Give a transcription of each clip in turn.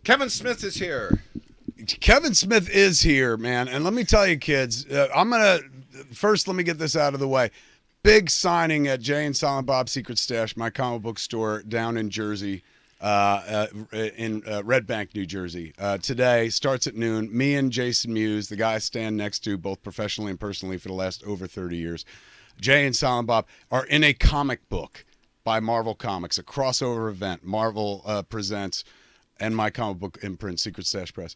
Kevin Smith is here. Kevin Smith is here, man. And let me tell you, kids, let me get this out of the way. Big signing at Jay and Silent Bob's Secret Stash, my comic book store down in Jersey, in Red Bank, New Jersey. Today, starts at noon. Me and Jason Mewes, the guy I stand next to, both professionally and personally for the last over 30 years. Jay and Silent Bob are in a comic book by Marvel Comics, a crossover event. Marvel presents, and my comic book imprint, Secret Stash Press.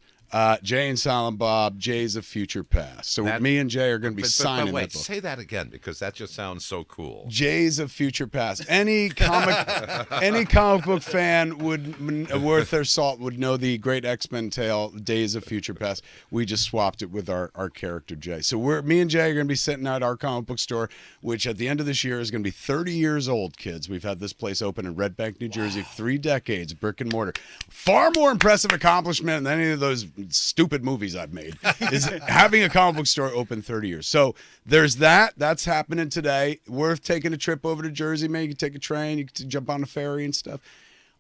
Jay and Silent Bob, Jay's of Future Past. So me and Jay are going to be signing wait, that book. Say that again, because that just sounds so cool. Jay's of Future Past. Any comic book fan worth their salt would know the great X-Men tale, Days of Future Past. We just swapped it with our character Jay. So me and Jay are going to be sitting at our comic book store, which at the end of this year is going to be 30 years old, kids. We've had this place open in Red Bank, New Jersey, 3 decades, brick and mortar. Far more impressive accomplishment than any of those stupid movies I've made is having a comic book store open 30 years. So there's that. That's happening today. Worth taking a trip over to Jersey, man. You can take a train. You can jump on a ferry and stuff.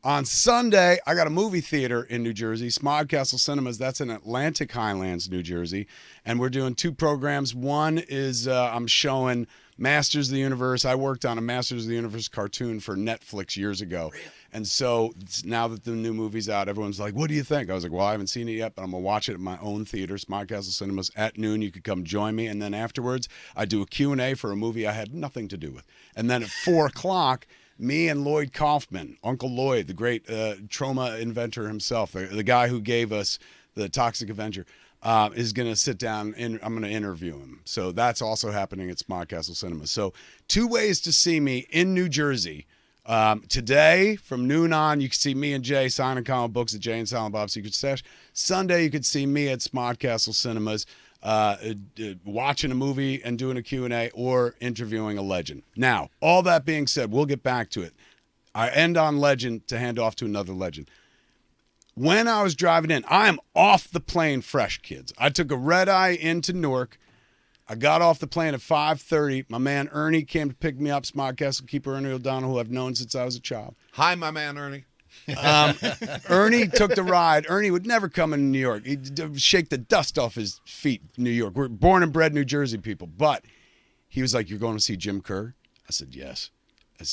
On Sunday, I got a movie theater in New Jersey, Smog Castle Cinemas. That's in Atlantic Highlands, New Jersey. And we're doing 2 programs. One is I'm showing Masters of the Universe. I worked on a Masters of the Universe cartoon for Netflix years ago. Really? And so now that the new movie's out, everyone's like, what do you think? I was like, well, I haven't seen it yet, but I'm going to watch it at my own theater, Smog Castle Cinemas, at noon. You could come join me. And then afterwards, I do a Q&A for a movie I had nothing to do with. And then at 4 o'clock, me and Lloyd Kaufman, Uncle Lloyd, the great trauma inventor himself, the guy who gave us the Toxic Avenger, is going to sit down and I'm going to interview him. So that's also happening at Smog Castle Cinemas. So 2 ways to see me in New Jersey. Today, from noon on, you can see me and Jay signing comic books at Jay and Silent Bob's Secret Stash. Sunday, you could see me at Smog Castle Cinemas watching a movie and doing a Q&A or interviewing a legend. Now, all that being said, we'll get back to it. I end on legend to hand off to another legend. When I was driving in, I am off the plane fresh, kids. I took a red eye into Newark. I got off the plane at 5:30. My man Ernie came to pick me up, Smog Castle Keeper Ernie O'Donnell, who I've known since I was a child. Hi, my man Ernie. Ernie took the ride. Ernie would never come into New York. He'd shake the dust off his feet, New York. We're born and bred New Jersey people. But he was like, you're going to see Jim Kerr? I said, yes.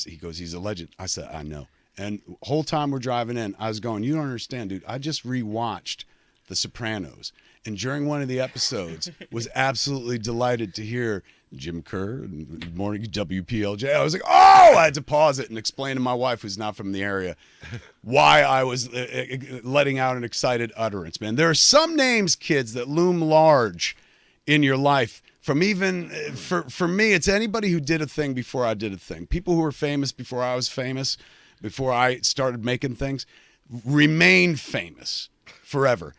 He goes, he's a legend. I said, I know. And the whole time we're driving in, I was going, you don't understand, dude. I just rewatched The Sopranos. And during one of the episodes, was absolutely delighted to hear Jim Kerr, Good Morning WPLJ. I was like, oh! I had to pause it and explain to my wife, who's not from the area, why I was letting out an excited utterance, man. There are some names, kids, that loom large in your life. From even, for me, it's anybody who did a thing before I did a thing. People who were famous before I was famous, before I started making things, remain famous forever.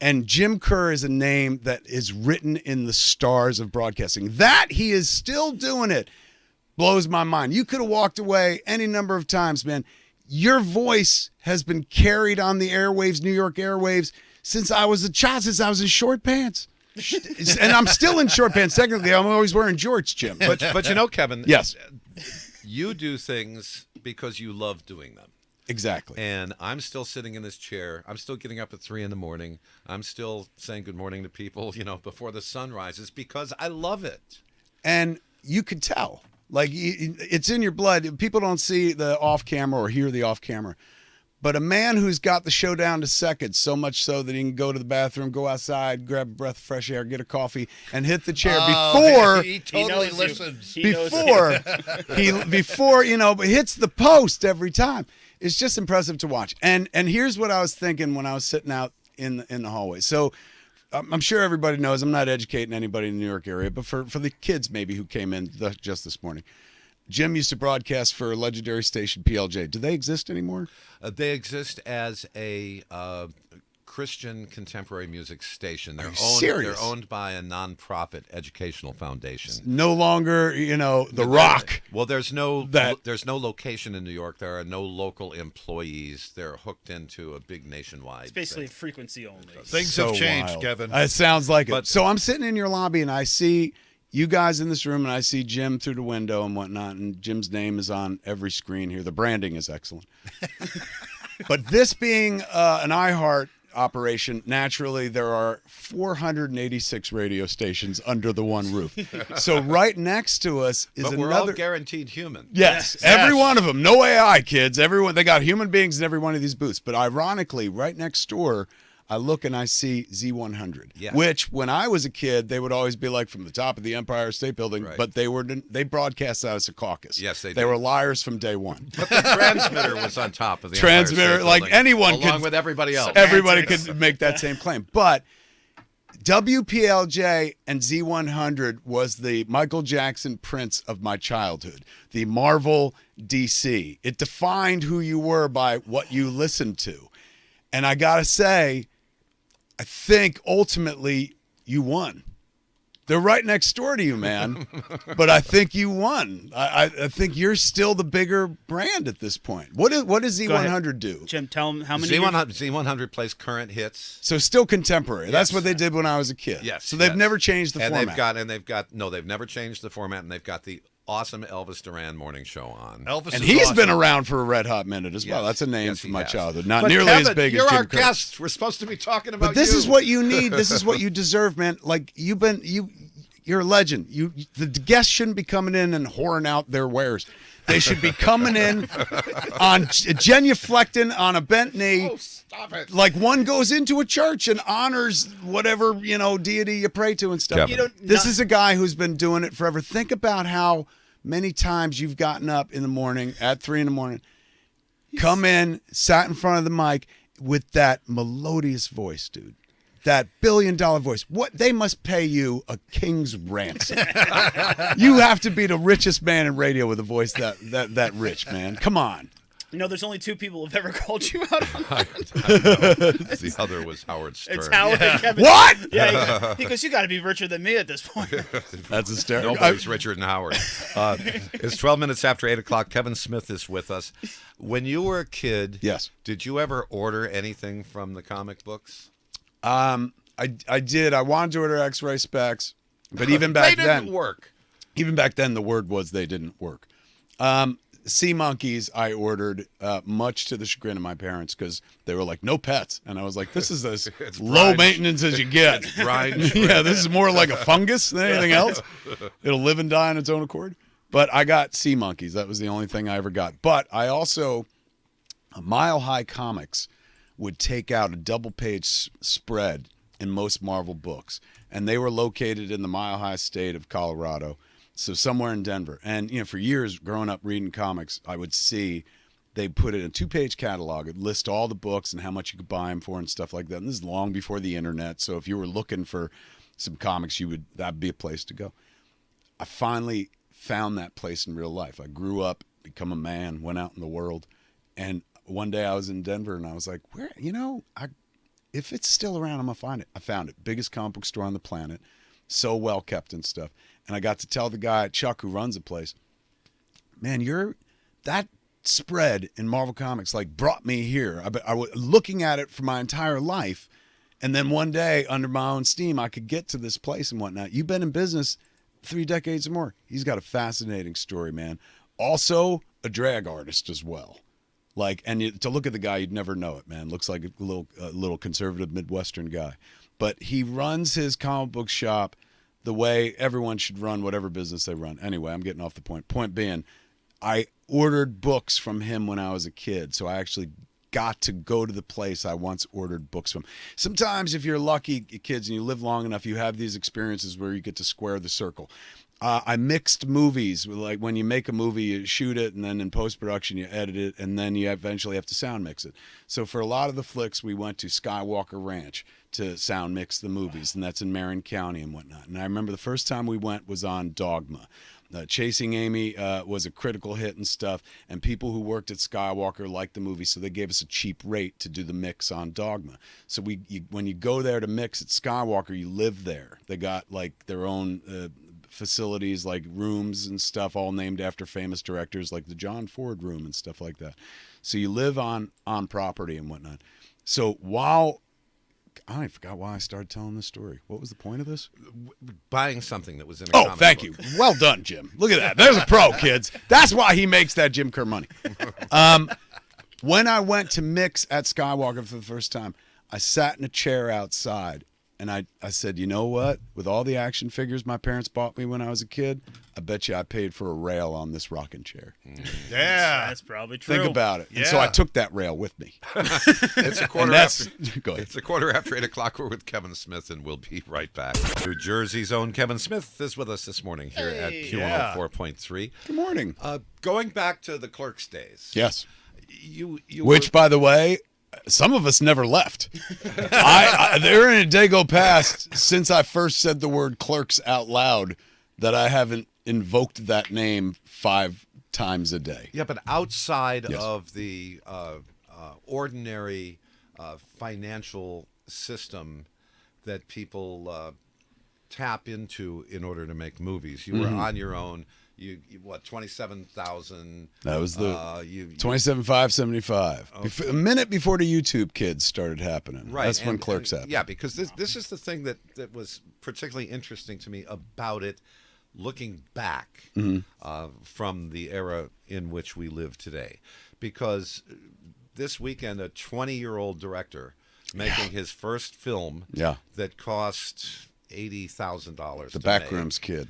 And Jim Kerr is a name that is written in the stars of broadcasting. That he is still doing it blows my mind. You could have walked away any number of times, man. Your voice has been carried on the airwaves, New York airwaves, since I was a child, since I was in short pants. And I'm still in short pants. Technically, I'm always wearing jorts, Jim. But you know, Kevin, yes, you do things because you love doing them. Exactly. And I'm still sitting in this chair. I'm still getting up at 3 a.m. I'm still saying good morning to people, before the sun rises because I love it. And you could tell. Like, it's in your blood. People don't see the off camera or hear the off camera. But a man who's got the show down to seconds, so much so that he can go to the bathroom, go outside, grab a breath of fresh air, get a coffee, and hit the chair before he totally listens. Before hits the post every time. It's just impressive to watch. And here's what I was thinking when I was sitting out in the hallway. So I'm sure everybody knows I'm not educating anybody in the New York area, but for the kids maybe who came in just this morning, Jim used to broadcast for a legendary station, PLJ. Do they exist anymore? They exist as a Christian contemporary music station. Serious? They're owned by a nonprofit educational foundation. It's no longer, The Rock. Well, there's no location in New York. There are no local employees. They're hooked into a big nationwide. It's basically frequency only. Things have changed, wild. Kevin. It sounds like it. So I'm sitting in your lobby and I see you guys in this room and I see Jim through the window and whatnot, and Jim's name is on every screen here. The branding is excellent. But this being an iHeart operation. Naturally, there are 486 radio stations under the one roof. So right next to us is but another. we're all guaranteed human. Yes, every one of them. No AI, kids. Everyone. They got human beings in every one of these booths. But ironically, right next door, I look and I see Z100, which when I was a kid, they would always be like from the top of the Empire State Building, but they broadcast that as a caucus. Yes, they did. They were liars from day one. But the transmitter was on top of the transmitter, Empire State like Building, anyone along could, with everybody else. Everybody could make that same claim. But WPLJ and Z100 was the Michael Jackson Prince of my childhood, the Marvel DC. It defined who you were by what you listened to. And I got to say, I think ultimately you won. They're right next door to you, man. But I think you won. I think you're still the bigger brand at this point. What does Z100 do? Jim, tell them how many. Z100 plays current hits. So still contemporary. Yes. That's what they did when I was a kid. Yes. So they've never changed the format. They've never changed the format, and they've got the awesome Elvis Duran morning show on. And he's been around for a red hot minute as well. That's a name from my childhood. Not nearly Kevin, as big as Jim Kerr. Kerr. You're our guest. We're supposed to be talking about But this is what you need. This is what you deserve, man. Like you're a legend. The guests shouldn't be coming in and whoring out their wares. They should be coming in on genuflecting on a bent knee. Oh, stop it. Like one goes into a church and honors whatever, deity you pray to and stuff. This is a guy who's been doing it forever. Think about how many times you've gotten up in the morning at 3 a.m, come in, sat in front of the mic with that melodious voice, dude. That $1 billion voice. What they must pay you a king's ransom. You have to be the richest man in radio with a voice that rich, man. Come on. There's only 2 people who've ever called you out on that. The other was Howard Stern. It's Howard and Kevin. What? Yeah, he goes, you got to be richer than me at this point. That's hysterical. Nobody's richer than Howard. It's 12 minutes after 8 o'clock. Kevin Smith is with us. When you were a kid, yes, did you ever order anything from the comic books? I did. I wanted to order X-ray specs, but even back they then, didn't work. Even back then, the word was they didn't work. Sea monkeys I ordered, much to the chagrin of my parents, because they were like, no pets. And I was like, this is as low maintenance as you get. Yeah, this is more like a fungus than anything else. It'll live and die on its own accord. But I got sea monkeys. That was the only thing I ever got. But I also, Mile High Comics would take out a double-page spread in most Marvel books. And they were located in the Mile High state of Colorado. So somewhere in Denver. And, for years growing up reading comics, I would see they put it in a 2-page catalog. It'd list all the books and how much you could buy them for and stuff like that. And this is long before the internet. So if you were looking for some comics, that'd be a place to go. I finally found that place in real life. I grew up, become a man, went out in the world. And one day I was in Denver and I was like, where, if it's still around, I'm going to find it. I found it. Biggest comic book store on the planet. So well kept and stuff. And I got to tell the guy, Chuck, who runs the place, man, that spread in Marvel Comics brought me here. I was looking at it for my entire life. And then one day, under my own steam, I could get to this place and whatnot. You've been in business 3 decades or more. He's got a fascinating story, man. Also, a drag artist as well. To look at the guy, you'd never know it, man. Looks like a little conservative Midwestern guy. But he runs his comic book shop the way everyone should run whatever business they run. Anyway, I'm getting off the point. Point being, I ordered books from him when I was a kid, so I actually got to go to the place I once ordered books from. Sometimes if you're lucky, kids, and you live long enough, you have these experiences where you get to square the circle. I mixed movies. Like when you make a movie, you shoot it, and then in post-production, you edit it, and then you eventually have to sound mix it. So for a lot of the flicks, we went to Skywalker Ranch to sound mix the movies, and that's in Marin County and whatnot. And I remember the first time we went was on Dogma. Chasing Amy was a critical hit and stuff, and people who worked at Skywalker liked the movie, so they gave us a cheap rate to do the mix on Dogma. So when you go there to mix at Skywalker, you live there. They got their own facilities, like rooms and stuff, all named after famous directors, like the John Ford room and stuff like that. So you live on property and whatnot. So I forgot why I started telling this story. What was the point of this? Buying something that was in a comic book. Thank you. Well done, Jim. Look at that. There's a pro, kids. That's why he makes that Jim Kerr money. When I went to mix at Skywalker for the first time, I sat in a chair outside, and I said, you know what? With all the action figures my parents bought me when I was a kid, I bet you I paid for a rail on this rocking chair. Yeah. That's probably true. Think about it. And so Yeah. I took that rail with me. It's a quarter And that's after. go ahead. It's a quarter after 8 o'clock. We're with Kevin Smith, and we'll be right back. New Jersey's own Kevin Smith is with us this morning here at Q104.3. Good morning. Going back to the Clerks days. Yes. You Which, by the way, some of us never left. There ain't a day go past since I first said the word Clerks out loud that I haven't invoked that name 5 times a day. Yeah, but outside Yes. of the ordinary financial system that people tap into in order to make movies, you were on your own. You what, 27,000? That was the 27,575. Okay. A minute before the YouTube kids started happening. Right. That's when and- Clerks and- happened. Yeah, because this is the thing that was particularly interesting to me about it, looking back from the era in which we live today. Because this weekend, a 20-year-old director making his first film that cost $80,000. The Backrooms Kid.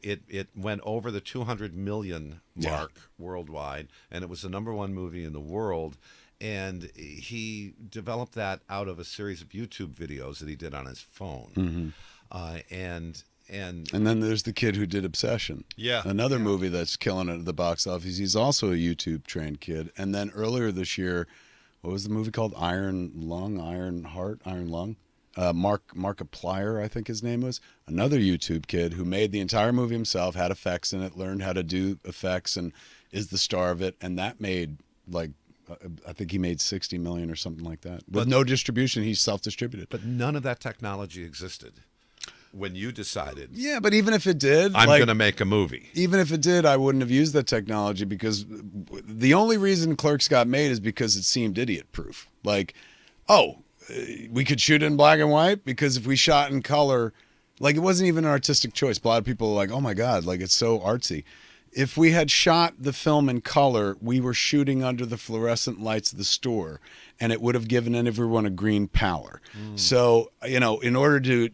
It went over the 200 million mark worldwide, and it was the _1 movie in the world. And he developed that out of a series of YouTube videos that he did on his phone. And then there's the kid who did Obsession. Yeah. Another movie that's killing it at the box office. He's also a YouTube trained kid. And then earlier this year, what was the movie called? Iron Lung? Markiplier, I think his name was. Another YouTube kid who made the entire movie himself, had effects in it, learned how to do effects, and is the star of it. And that made, like, I think he made 60 million or something like that. With no distribution, he's self-distributed. but none of that technology existed when you decided, Yeah, but even if it did, I'm like, going to make a movie. even if it did, I wouldn't have used that technology, because the only reason Clerks got made is because it seemed idiot-proof. Like, we could shoot in black and white, because if we shot in color, like, it wasn't even an artistic choice. A lot of people were like, oh my God, like, it's so artsy. If we had shot the film in color, we were shooting under the fluorescent lights of the store, and it would have given everyone a green pallor. So, in order to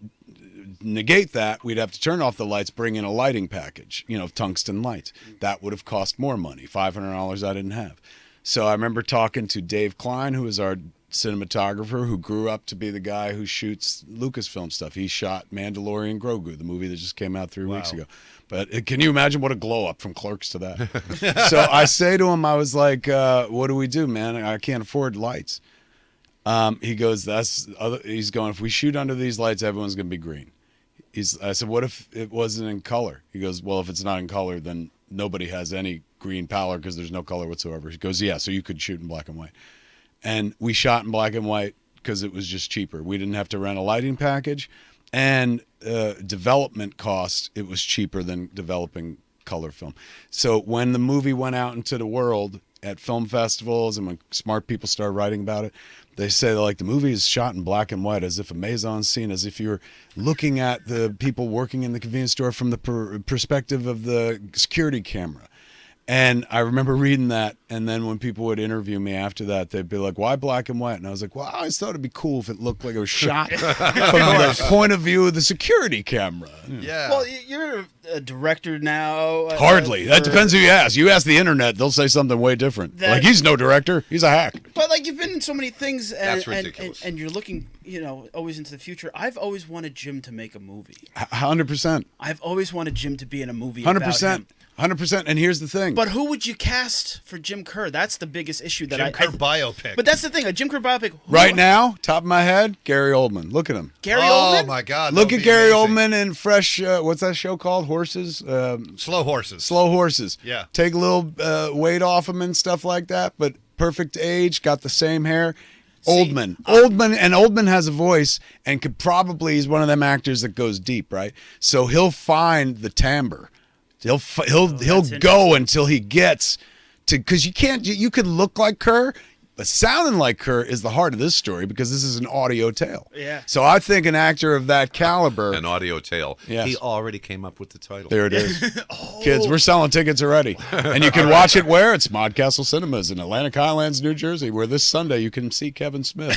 negate that, we'd have to turn off the lights, bring in a lighting package, tungsten lights. That would have cost more money, $500 I didn't have. So I remember talking to Dave Klein, who is our cinematographer, who grew up to be the guy who shoots Lucasfilm stuff. He shot Mandalorian Grogu, the movie that just came out 3 weeks ago. But can you imagine what a glow up from Clerks to that? So I say to him, I was like, what do we do, man? I can't afford lights. He goes, he's going, if we shoot under these lights, everyone's going to be green. I said, what if it wasn't in color? He goes, well, if it's not in color, then nobody has any green pallor because there's no color whatsoever. He goes, yeah, so you could shoot in black and white. And we shot in black and white because it was just cheaper. We didn't have to rent a lighting package. And development cost, it was cheaper than developing color film. So when the movie went out into the world at film festivals and when smart people started writing about it, they say, like, the movie is shot in black and white, as if a maison scene, as if you're looking at the people working in the convenience store from the perspective of the security camera. And I remember reading that, and then when people would interview me after that, they'd be like, why black and white? And I was like, well, I always thought it'd be cool if it looked like it was shot from the point of view of the security camera. Yeah. Well, you're a director now. Hardly. That depends who you ask. You ask the internet, they'll say something way different. Like, he's no director. He's a hack. But, like, you've been in so many things, and, That's ridiculous. and you're looking, always into the future. I've always wanted Jim to make a movie. 100%. I've always wanted Jim to be in a movie about 100%. him. 100%. And here's the thing. But who would you cast for Jim Kerr? That's the biggest issue that Jim Kerr biopic. But that's the thing, a Jim Kerr biopic. Right now, top of my head, Gary Oldman. Look at him. Gary oh Oldman? my God! Look that at would be Gary amazing. Oldman in Fresh, what's that show called? Horses? Slow Horses. Slow Horses. Yeah. Take a little weight off him and stuff like that, but perfect age, got the same hair. Oldman has a voice and could probably, he's one of them actors that goes deep, right? So he'll find the timbre. He'll go until he gets to, because you could look like Kerr, But sounding like Kerr is the heart of this story because this is an audio tale. Yeah. So I think an actor of that caliber. An audio tale. Yes. He already came up with the title. There it is. Kids, we're selling tickets already. And you can watch it where? It's Modcastle Cinemas in Atlantic Highlands, New Jersey, where this Sunday you can see Kevin Smith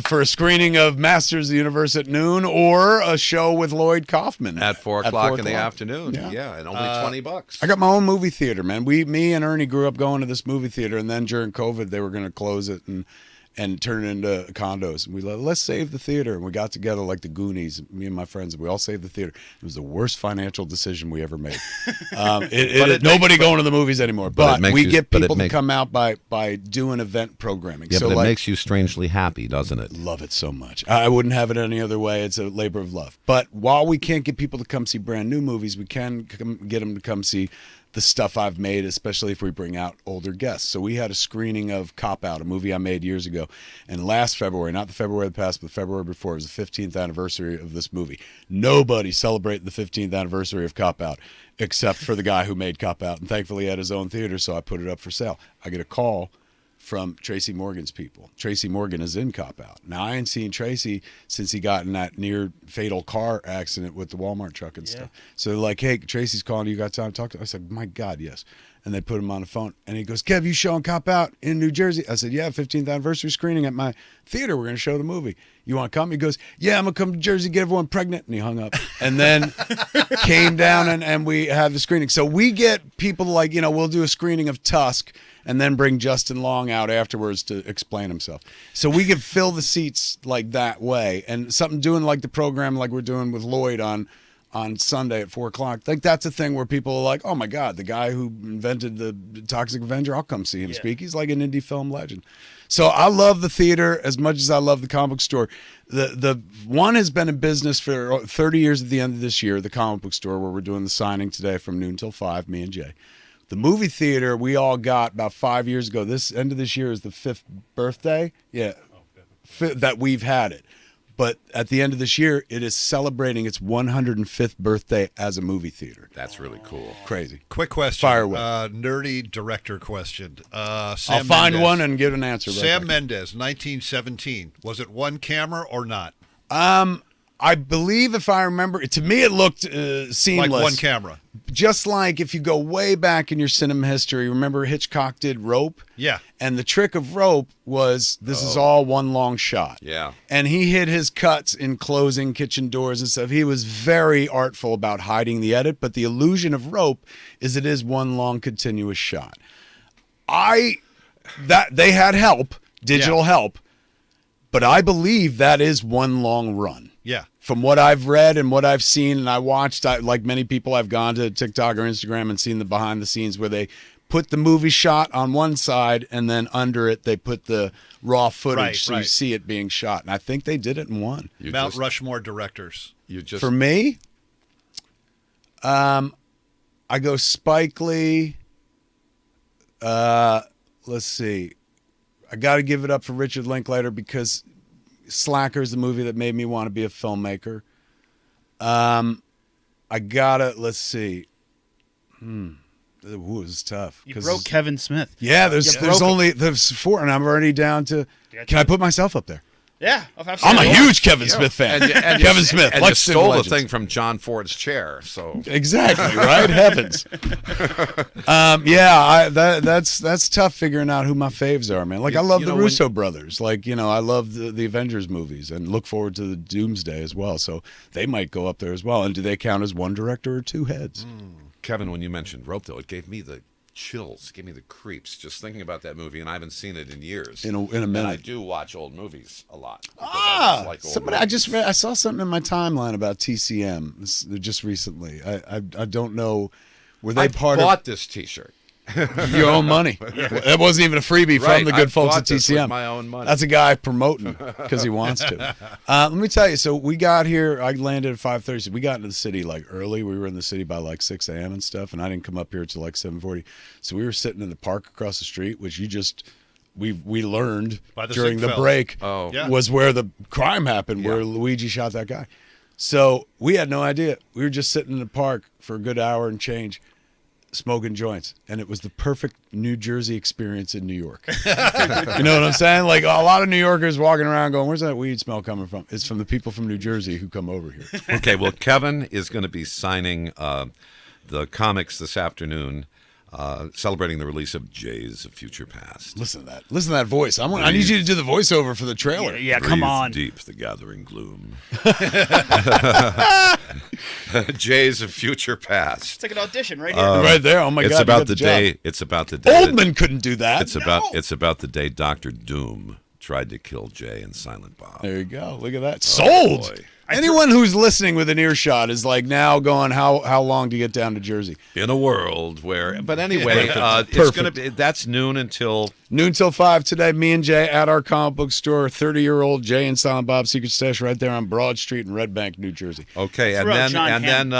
for a screening of Masters of the Universe at noon or a show with Lloyd Kaufman. At 4 o'clock in the afternoon. Yeah. Yeah, and only $20. I got my own movie theater, man. Me and Ernie grew up going to this movie theater, and then during COVID, they were going to close it and turn it into condos. And we let's save the theater. And we got together like the Goonies, me and my friends, and we all saved the theater. It was the worst financial decision we ever made. Nobody going to the movies anymore. But we get people to come out by doing event programming. Yeah, so but it makes you strangely happy, doesn't it? Love it so much. I wouldn't have it any other way. It's a labor of love. But while we can't get people to come see brand new movies, we can get them to come see the stuff I've made, especially if we bring out older guests. So we had a screening of Cop Out, a movie I made years ago. And last February, not the February of the past, but the February before, it was the 15th anniversary of this movie. Nobody celebrated the 15th anniversary of Cop Out except for the guy who made Cop Out. And thankfully he had his own theater, so I put it up for sale. I get a call from Tracy Morgan's people. Tracy Morgan is in Cop Out. Now, I ain't seen Tracy since he got in that near fatal car accident with the Walmart truck and stuff. So they're like, hey, Tracy's calling. You got time to talk to him? I said, my God, yes. And they put him on the phone. And he goes, Kev, you showing Cop Out in New Jersey? I said, yeah, 15th anniversary screening at my theater. We're going to show the movie. You want to come? He goes, yeah, I'm going to come to Jersey, get everyone pregnant. And he hung up. And then came down and we had the screening. So we get people like, we'll do a screening of Tusk and then bring Justin Long out afterwards to explain himself. So we can fill the seats like that way. And something doing like the program like we're doing with Lloyd on Sunday at 4 o'clock. I think that's a thing where people are like, oh my God, the guy who invented the Toxic Avenger, I'll come see him speak. He's like an indie film legend. So I love the theater as much as I love the comic book store. The one has been in business for 30 years at the end of this year, the comic book store, where we're doing the signing today from noon till 5, me and Jay. The movie theater we all got about 5 years ago. This end of this year is the 5th birthday. Yeah, that we've had it. But at the end of this year, it is celebrating its 105th birthday as a movie theater. That's really cool. Crazy. Quick question. Fire away. Nerdy director question. I'll find one and give an answer. Sam Mendes, 1917. Was it one camera or not? I believe, if I remember, to me it looked seamless. Like one camera. Just like if you go way back in your cinema history, remember Hitchcock did Rope? Yeah. And the trick of Rope was this is all one long shot. Yeah. And he hid his cuts in closing kitchen doors and stuff. He was very artful about hiding the edit, but the illusion of Rope is it is one long continuous shot. They had help, digital help, but I believe that is one long run. Yeah. From what I've read and what I've seen, and I watched, like many people, I've gone to TikTok or Instagram and seen the behind the scenes where they put the movie shot on one side and then under it they put the raw footage you see it being shot. And I think they did it in one. Mount Rushmore directors. For me, I go Spike Lee. Let's see. I got to give it up for Richard Linklater because Slacker is the movie that made me want to be a filmmaker. Let's see. Ooh, this is tough. You broke Kevin Smith. Yeah, there's four, and I'm already down to. Can I put myself up there? Yeah, I'm a huge Kevin Smith fan. And Kevin Smith, and you stole the thing from John Ford's chair. So exactly right, heavens. That's tough figuring out who my faves are, man. Like I love the Russo brothers. Like I love the Avengers movies and look forward to the Doomsday as well. So they might go up there as well. And do they count as one director or two heads? Kevin, when you mentioned Rope, though, it gave me the chills, gave me the creeps just thinking about that movie, and I haven't seen it in years. In a minute. And I do watch old movies a lot. I saw something in my timeline about TCM just recently. I don't know. Were they I bought this T-shirt. Your own money. That wasn't even a freebie from the good folks at TCM. My own money. That's a guy promoting because he wants to. Let me tell you. So we got here. I landed at 5:30. So we got into the city like early. We were in the city by like 6 a.m. and stuff. And I didn't come up here till like 7:40. So we were sitting in the park across the street, which we learned during the break was where the crime happened, where Luigi shot that guy. So we had no idea. We were just sitting in the park for a good hour and change. smoking joints, and it was the perfect New Jersey experience in New York. You know what I'm saying? Like a lot of New Yorkers walking around going, "Where's that weed smell coming from?" It's from the people from New Jersey who come over here. Okay, well, Kevin is going to be signing the comics this afternoon, celebrating the release of Jay's Future Past. Listen to that. Listen to that voice. I need you to do the voiceover for the trailer. Yeah, come Breathe on. deep the gathering gloom. Jay's Future Past. It's like an audition right here. Right there. Oh my It's God. about you got the job. day. It's about the day. that- Oldman couldn't do that. It's about the day Dr. Doom tried to kill Jay and Silent Bob. There you go. Look at that. Sold. boy. Anyone who's listening with an earshot is like now going, how long to get down to Jersey? In a world where, but anyway, it's Perfect. going to be. That's noon until. Noon till 5 today. Me and Jay at our comic book store, 30-year-old Jay and Silent Bob's Secret Stash, right there on Broad Street in Red Bank, New Jersey. Okay, and Throw out then John Hamm.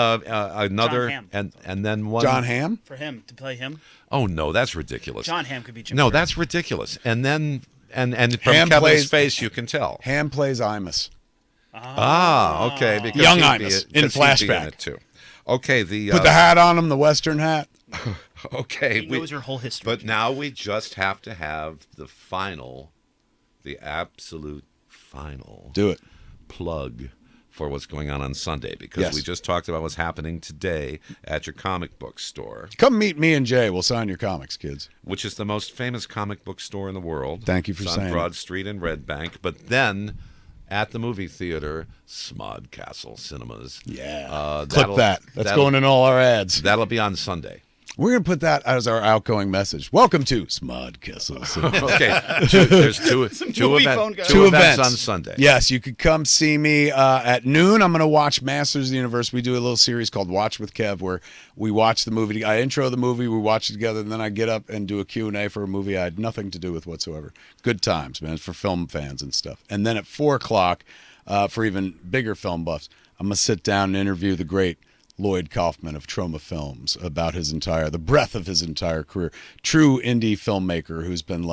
another John and then one. John Hamm? For him to play him. Oh no, that's ridiculous. John Hamm could be Jim. No, Carrey. that's ridiculous. And then and from Hamm Kevin's plays- face, you can tell. Hamm plays Imus. Okay, because Young he'd be Imus it- in 'cause he'd be flashback. it too. Okay, the Put the hat on him, the Western hat. okay, He knows your whole history. but now we just have to have the absolute final Do it. plug for what's going on Sunday, because Yes. we just talked about what's happening today at your comic book store, Come meet me and Jay. We'll sign your comics, kids. which is the most famous comic book store in the world. Thank you for It's saying on it. Broad Street in Red Bank. But then at the movie theater, Smod Castle Cinemas. Yeah. Clip that'll- that. That's that'll- going in all our ads. That'll be on Sunday. We're going to put that as our outgoing message. Welcome to Smod Kessel. Okay, there's two movie phone events. guy. Two events on Sunday. Yes, you could come see me at noon. I'm going to watch Masters of the Universe. We do a little series called Watch with Kev where we watch the movie. I intro the movie, we watch it together, and then I get up and do a Q&A for a movie I had nothing to do with whatsoever. Good times, man. It's for film fans and stuff. And then at 4 o'clock, for even bigger film buffs, I'm going to sit down and interview the great Lloyd Kaufman of Troma Films about the breadth of his entire career. True indie filmmaker who's been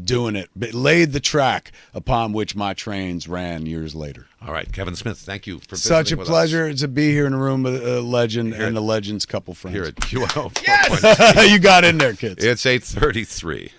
doing it, but laid the track upon which my trains ran years later. All right, Kevin Smith, thank you for Such a visiting with pleasure to be here in a room with a legend and a legend's couple us here friends. at QO. You got in there, kids. It's 8:33.